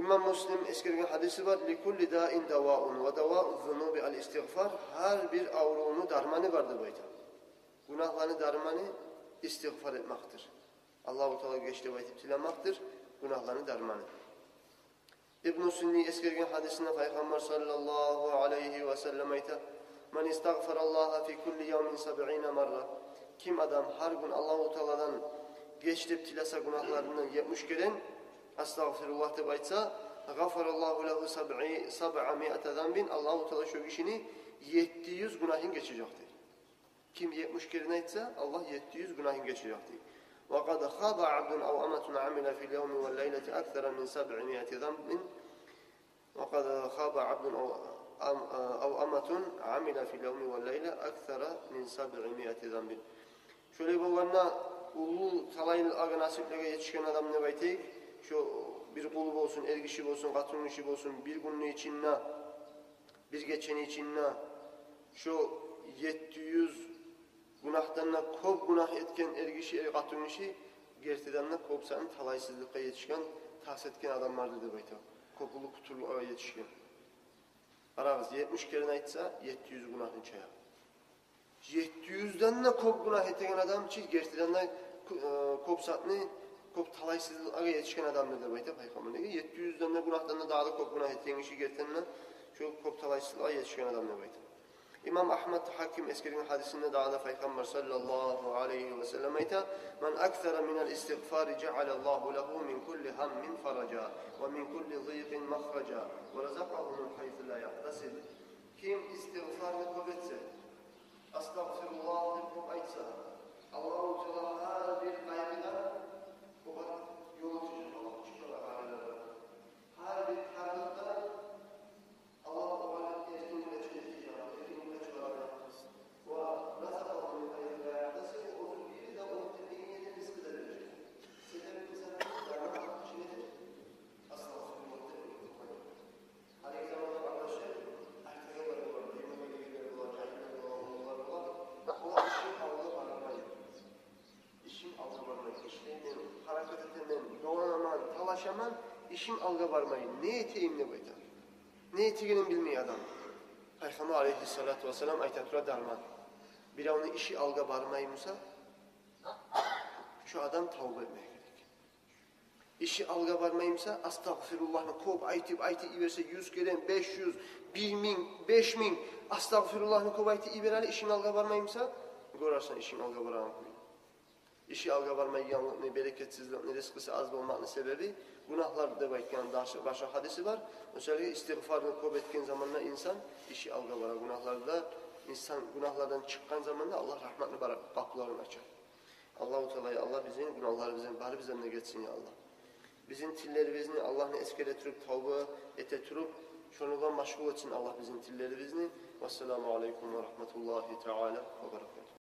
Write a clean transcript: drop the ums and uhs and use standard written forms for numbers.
İmam Müslim eskergen hadisi var. Likulli da'in dava'un ve dava'u zunubi al-istiğfar. Her bir avruğunu darmanı vardır bu ayda. Günahlarını darmanı istiğfar etmektir. Allah-u Teala geçti ve iptilamaktır. Günahlarını darmanı. İbn-i Sünni eskergen hadisinde Peygamber sallallahu aleyhi ve sellem ayta men istagfarallaha fi kulli yevmin 70 marra. Kim adam her gün Allah-u Teala'dan geçti tilasa günahlarını 70 kere estağfirullah deb aytsa gafarallahu lehu 700 zanbin. Allah-u Teala şu kişini 700 günahın geçecektir. Kim 70 kere aytsa Allah 700 günahın geçecektir. وَقَدْ خَابَ عَبْدٌ أَوْ أَمَةٌ عَمِلَ فِي الْيَوْمِ وَاللَّيْلَةِ أَكْثَرَ مِنْ 700 ذنب. وَقَدْ خَابَ عَبْدٌ أَوْ أَمَةٌ عَمِلَ فِي الْيَوْمِ وَاللَّيْلَةِ أَكْثَرَ مِنْ 700 ذنب. Şöyle babanla ulu talaylı ağı nasiplere yetişken adam ne baytayık? Şu bir kulub olsun, ergişip olsun, katılmışıp olsun, bir günlüğü içinne, bir geçeni içinne, şu 700 günahtanla kop günah etken ergişi, katılmışı, gertidenle kop senin talaysızlıkla yetişken, tahs etken adamlar dedi baytayık. Kopulu kuturluğa yetişken. Arağız 70 kere aytsa 700 günahın çaya. 700'den de kop günah etken adam için gertiden de kop satını, kop talaysızlığa yetişken adam dedi baytayık Peygamber. 700'den de günahtan da daha da kop günah etken işi gertidenle şu kop talaysızlığa yetişken adam dedi baytayık. İmam Ahmed Hakim eskerinin hadisinde daha da Peygamber sallallahu aleyhi ve sellem ayta men akthara minel istiğfari cealallahu lehu min kulli hammin faraca ve min kulli zıyıkin mahraca ve razakahu min haythu la yahtasib. Kim istiğfarını kuvvetse, astagfirullah deyip aytsa, Allah-u Teala her bir kaygıdan yol açacak, Allah çıkıyor ağrılara. Her bir kaygıdan Allah-u Teala etkini geçecek. Talaşaman, işin alga varmayın. Ne eteyim ne bayda? Ne ettiğini bilmeyen adam. Peygamber aleyhissalatu vesselam aytatura darman. Bir onun işi alga varmayımsa şu adam tavba etmeye gerek. İşi alga varmayımsa astagfirullah'ını kop aytip iverse 100 kere 500, 1000, 5000 astagfirullah'ını kop aytip iverali işin alga varmayımsa görürsen işin alga varan koyun. İşi alga varmayı yanlık, bereketsizlik, rızkısı az olmanın sebebi günahlar da bayken başka hadisi var. Özellikle istiğfarını kop etken zamanla insan işi alga varan günahlarda insan günahlardan çıkan zamanla Allah rahmetli kapılarını açar. Allah-u Teala Allah bizim günahlarımızın bari bizden de geçsin ya Allah. Bizim tillerimizni Allah'ın eskelettirip tavba etetirip şununla meşgul etsin Allah bizim tillerimizni. Vesselamu aleyküm ve rahmetullahi teala ve berekatuhu.